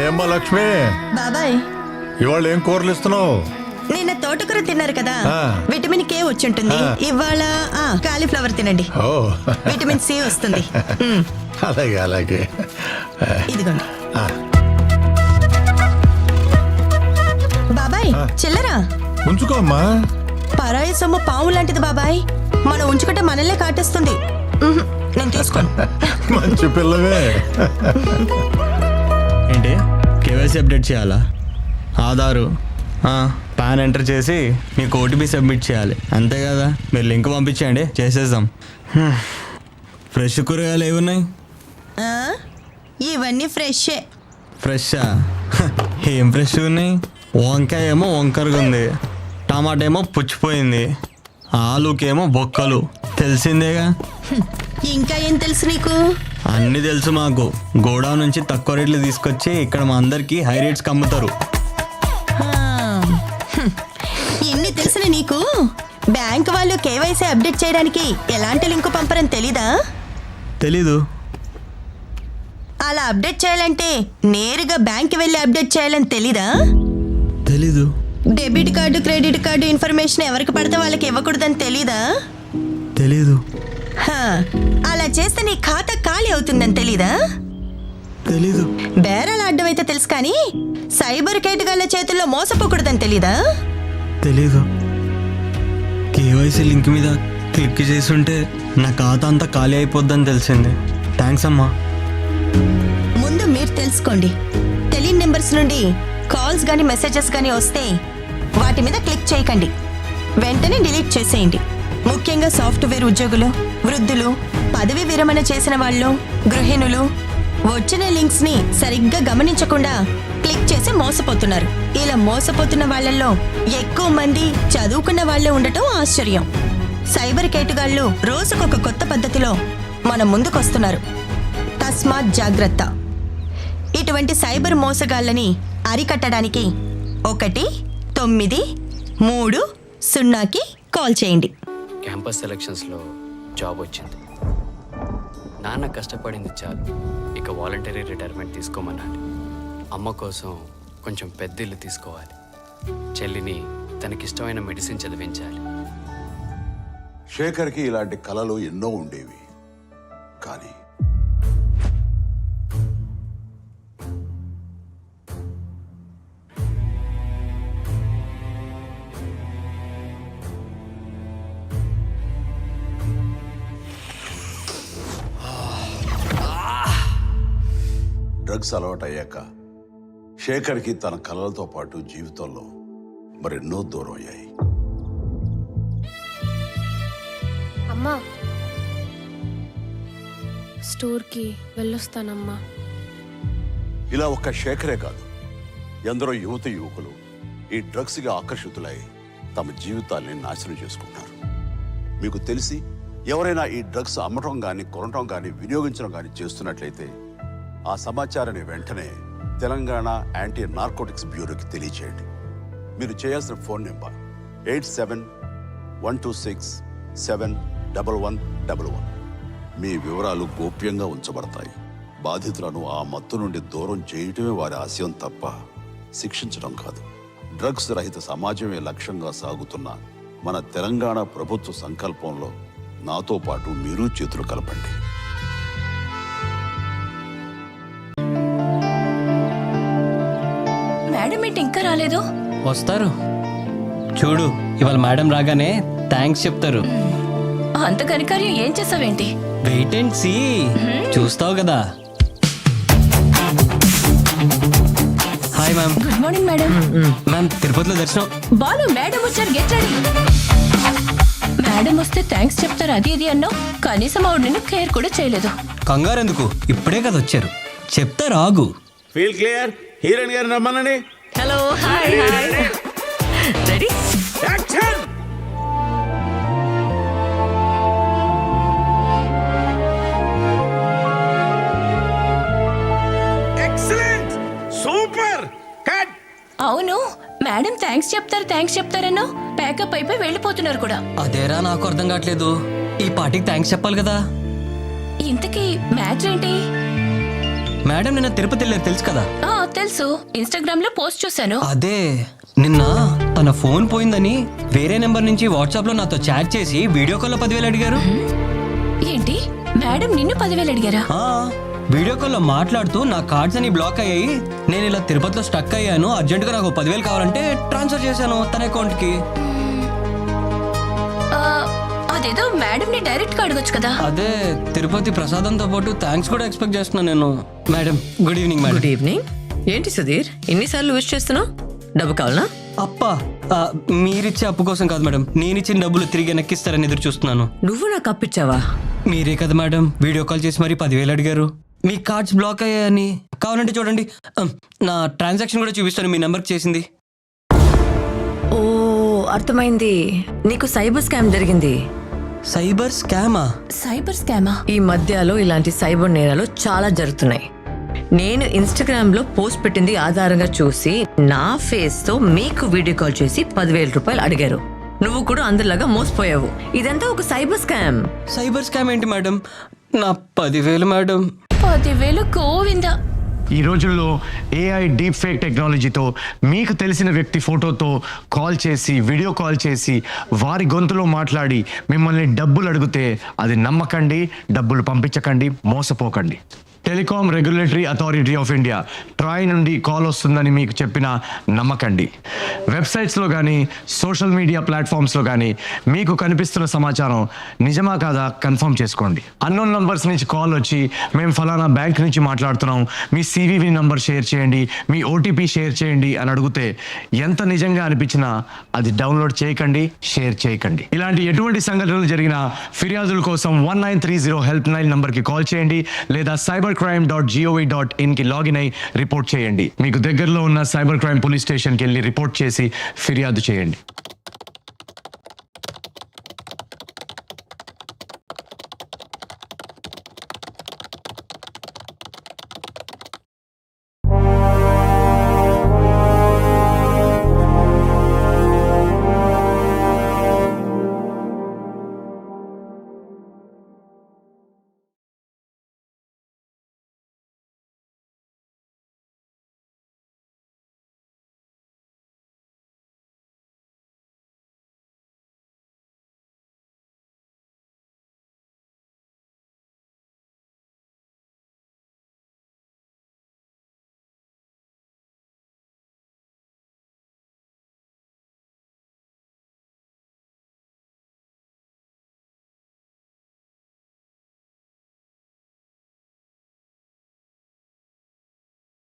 ఏమ్మా లక్ష్మి, బాబాయ్ ఇవాళ ఏం కూరలు ఇస్తున్నావు? నిన్న తోటకూర తిన్నారు కదా, ఆ. విటమిన్ కే వచ్చుంటుంది. ఇవాళ కాలీఫ్లవర్ తినండి, ఓ విటమిన్ సి వస్తుంది. అలాగే అలాగే. ఇదిగోండి ఆ, బాబాయ్. చిల్లరా ఉంచుకో అమ్మా. పరాయి సొమ్ము పాము లాంటిది బాబాయ్, మనం ఉంచుకుంటే మనల్నే కాటేస్తుంది. నేను తీసుకోను. మంచి పిల్లవే. ఏంటి కేవైసీ అప్డేట్ చేయాలా? ఆధారు పాన్ ఎంటర్ చేసి మీకు ఓటీపీ సబ్మిట్ చేయాలి, అంతే కదా? మీరు లింక్ పంపించండి, చేసేద్దాం. ఫ్రెష్ కూరగాయలు ఏవి ఉన్నాయి? ఆ, ఇవన్నీ ఫ్రెషే. ఫ్రెషా? ఏం ఫ్రెష్ ఉన్నాయి? వంకాయ ఏమో వంకరగా ఉంది, టమాటా ఏమో పుచ్చిపోయింది, ఆలుకేమో బొక్కలు. తెలిసిందేగా. ఇంకా ఏం తెలుసు నీకు? అన్నీ తెలుసు మాకు. గోడౌన్ నుంచి తక్కువ రేట్లు తీసుకొచ్చి ఇక్కడ మా అందరికి హై రేట్స్కి అమ్ముతారు. ఇన్ని తెలిసిన నీకు బ్యాంక్ వాళ్ళు కేవైసీ అప్డేట్ చేయడానికి ఎలాంటి లింకు పంపరని తెలీదా? తెలీదు. అలా అప్డేట్ చేయాలంటే నేరుగా బ్యాంక్ వెళ్ళి అప్డేట్ చేయాలని తెలీదా? తెలీదు. Debit card credit card information ఎవరికి పడితే వాళ్ళకి ఇవ్వకూడదని తెలీదా? తెలీదు. అలా చేస్తే నీ ఖాతా ఖాళీ అవుతుందని తెలీదా? తెలీదు. బేరాల అడ్డం అయితే తెలుసు కానీ సైబర్ కేటగాళ్ళ చేతుల్లో మోసపోకూడదని తెలీదా? తెలీదు. కేవైసీ లింక్ మీద క్లిక్ చేసుంటే నా ఖాతా అంతా ఖాళీ అయిపోద్దని తెలిసింది. థ్యాంక్స్ అమ్మా. ముందు మీరు తెలుసుకోండి. తెలియని నెంబర్స్ నుండి కాల్స్ కానీ మెసేజెస్ కానీ వస్తే వాటి మీద క్లిక్ చేయకండి, వెంటనే డిలీట్ చేసేయండి. ముఖ్యంగా సాఫ్ట్వేర్ ఉద్యోగులు, వృద్ధులు, పదవి విరమణ చేసిన వాళ్ళు, గృహిణులు వచ్చిన లింక్స్ ని సరిగ్గా గమనించకుండా క్లిక్ చేసి మోసపోతున్నారు. ఇలా మోసపోతున్న వాళ్ళల్లో ఎక్కువ మంది చదువుకున్న వాళ్లే ఉండటం ఆశ్చర్యం. సైబర్ కేటుగాళ్లు రోజుకొక కొత్త పద్ధతిలో మన ముందుకొస్తున్నారు. తస్మాత్ జాగ్రత్త. ఇటువంటి సైబర్ మోసగాళ్ళని అరికట్టడానికి 193 కాల్ చేయండి. క్యాంపస్ సెలక్షన్స్లో జాబ్ వచ్చింది. నాన్న కష్టపడింది చాలు, ఇక వాలంటరీ రిటైర్మెంట్ తీసుకోమన్నాడు. అమ్మ కోసం కొంచెం పెద్ద ఇల్లు తీసుకోవాలి. చెల్లిని తనకిష్టమైన మెడిసిన్ చదివించాలి. శేఖర్కి ఇలాంటి కలలు ఎన్నో ఉండేవి, కానీ డ్రగ్స్ అలవాటయ్యాక శేఖర్కి తన కలలతో పాటు జీవితంలో మరెన్నో దూరం అయ్యాయి. అమ్మా, స్టోర్కి వెళ్ళొస్తానమ్మా. ఇలా ఒక్క శేఖరే కాదు, ఎందరో యువత యువకులు ఈ డ్రగ్స్గా ఆకర్షితులై తమ జీవితాల్ని నాశనం చేసుకుంటున్నారు. మీకు తెలిసి ఎవరైనా ఈ డ్రగ్స్ అమ్మటం కానీ కొనటం కానీ వినియోగించడం కానీ చేస్తున్నట్లయితే ఆ సమాచారాన్ని వెంటనే తెలంగాణ యాంటీ నార్కోటిక్స్ బ్యూరోకి తెలియచేయండి. మీరు చేయాల్సిన ఫోన్ నెంబర్ 8712671111. మీ వివరాలు గోప్యంగా ఉంచబడతాయి. బాధితులను ఆ మత్తు నుండి దూరం చేయటమే వారి ఆశయం తప్ప శిక్షించడం కాదు. డ్రగ్స్ రహిత సమాజమే లక్ష్యంగా సాగుతున్న మన తెలంగాణ ప్రభుత్వ సంకల్పంలో నాతో పాటు మీరు చేతులు కలపండి. మేడం ఏంటి ఇంకా రాలేదు? వస్తారు చూడు, ఇవాళ మేడం రాగానే థ్యాంక్స్ చెప్తారు. అంత కనికార్యం ఏం చేసావేంటి? వెయిట్ అండ్ సీ, చూస్తావు కదా. Hi ma'am. Good morning madam. Ma'am, తిరుపతిలో దర్శనం. బాలు మేడం వచ్చారు, గెట్ రెడీ. మేడం వస్తే థ్యాంక్స్ చెప్తారు అది ఇది అన్నావు, కనీసం ఆవిడ నిన్ను కేర్ కూడా చేయలేదు. కంగారు ఎందుకు, ఇప్పుడే కదా వచ్చారు, చెప్తారు ఆగు. Feel clear. హీరోయిన్ గారిని రమ్మనండి. Hello, hi hi. Ready, action. Excellent, super, cut. అవును మేడం థ్యాంక్స్ చెప్తారన్నావు, ప్యాకప్ అయిపోయి వెళ్ళిపోతున్నారు కూడా. అదేరా నాకు అర్థం కావట్లేదు, ఈ పార్టీకి థ్యాంక్స్ చెప్పాలి కదా. ఇంతకీ మ్యాటర్ ఏంటి? మేడం నిన్న తిరుపతి వెళ్ళారు తెలుసు కదా. ఆ, తెలుసు, ఇన్స్టాగ్రామ్ లో పోస్ట్ చూశాను. అదే నిన్న తన ఫోన్ పోయిందని వేరే నెంబర్ నుంచి వాట్సాప్ లో నాతో చాట్ చేసి వీడియో కాల్లో 10,000 అడిగారు. ఏంటి, మేడం నిన్ను 10,000 అడిగారా? ఆ, వీడియో కాల్లో మాట్లాడుతూ నా కార్డ్స్ అని బ్లాక్ అయ్యాయి, నేను ఇలా తిరుపతిలో స్టక్ అయ్యాను, అర్జెంటుగా నాకు 10,000 కావాలంటే ట్రాన్స్ఫర్ చేశాను తన అకౌంట్కి. ఆ, అదేదో మేడం ని డైరెక్ట్ గా అడగొచ్చు కదా. అదే తిరుపతి ప్రసాదంతో పాటు థ్యాంక్స్ కూడా ఎక్స్పెక్ట్ చేస్తున్నాను నేను. Madam good evening madam. Good evening. ఏంటి సుధీర్ ఇన్నిసార్లు విష్ చేస్తున్నావు? డబ్బు కావాలనా? అప్ప మీరిచ్చే అప్పు కోసం కాదు మేడం, నేను ఇచ్చిన డబ్బులు తిరిగి వెనక్కిస్తారని ఎదురు చూస్తున్నాను. నువ్వు నాకు అప్పిచ్చావా? మీరే కదా మేడం వీడియో కాల్ చేసి మరి 10,000 అడిగారు. మీ కార్డ్స్ బ్లాక్ అయ్యాయని. కావాలంటే చూడండి, నా ట్రాన్సాక్షన్ కూడా చూపిస్తాను మీ నెంబర్కి చేసింది. ఓ అర్థమైంది, నీకు సైబర్ స్కామ్ జరిగింది. సైబర్ స్కామా? సైబర్ స్కామా? ఈ మధ్యలో ఇలాంటి సైబర్ నేరాలు చాలా జరుగుతున్నాయి. నేను ఇన్స్టాగ్రామ్ లో పోస్ట్ పెట్టింది ఆధారంగా చూసి నా ఫేస్ తో మీకు వీడియో కాల్ చేసి 10,000 రూపాయలు అడిగారు. నువ్వు కూడా అందరిలాగా మోసపోయావు. ఇదంతా ఒక సైబర్ స్కామ్. సైబర్ స్కామ్ ఏంటి మేడం? నా 10,000 మేడం. 10,000 గోవిందా. ఈ రోజుల్లో ఏఐ డీప్ ఫేక్ టెక్నాలజీతో మీకు తెలిసిన వ్యక్తి ఫోటోతో కాల్ చేసి వీడియో కాల్ చేసి వారి గొంతులో మాట్లాడి మిమ్మల్ని డబ్బులు అడిగితే అది నమ్మకండి, డబ్బులు పంపించకండి, మోసపోకండి. Telecom Regulatory Authority of India TRAI నుండి కాల్ వస్తుందని మీకు చెప్పినా నమ్మకండి. వెబ్సైట్స్లో కానీ సోషల్ మీడియా ప్లాట్ఫామ్స్లో కానీ మీకు కనిపిస్తున్న సమాచారం నిజమా కాదా కన్ఫర్మ్ చేసుకోండి. అన్నోన్ నంబర్స్ నుంచి కాల్ వచ్చి మేము ఫలానా బ్యాంక్ నుంచి మాట్లాడుతున్నాం, మీ సివివి నంబర్ షేర్ చేయండి, మీ ఓటీపీ షేర్ చేయండి అని అడిగితే ఎంత నిజంగా అనిపించినా అది డౌన్లోడ్ చేయకండి, షేర్ చేయకండి. ఇలాంటి ఎటువంటి సంఘటనలు జరిగినా ఫిర్యాదుల కోసం 1930 హెల్ప్ లైన్ నంబర్కి కాల్ చేయండి లేదా cybercrime.gov.in కి లాగిన్ అయి రిపోర్ట్ చేయండి. మీకు దగ్గరలో ఉన్న సైబర్ క్రైమ్ పోలీస్ స్టేషన్కి వెళ్ళి రిపోర్ట్ చేసి ఫిర్యాదు చేయండి.